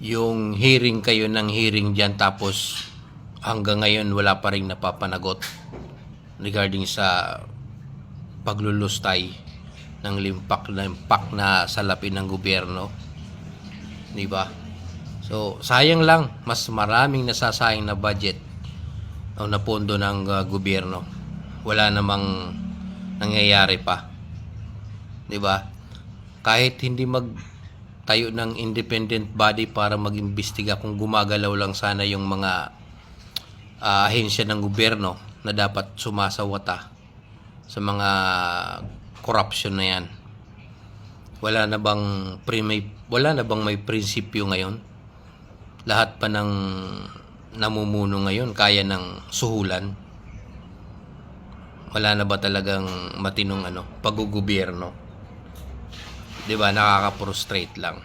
yung hearing kayo ng hearing dyan, tapos hanggang ngayon wala pa rin napapanagot regarding sa paglulustay ng limpak na salapi ng gobyerno, di ba? So sayang lang, mas maraming nasasayang na budget o na pondo ng gobyerno, wala namang nangyayari pa, di ba? Kahit hindi magtayo ng independent body para mag-imbestiga, kung gumagalaw lang sana yung mga ahensya ng gobyerno na dapat sumasawata sa mga corruption na yan. Wala na bang may prinsipyo ngayon? Lahat pa ng namumuno ngayon kaya ng suhulan. Wala na ba talagang matinong paggugobyerno? 'Di ba, nakaka-frustrate lang.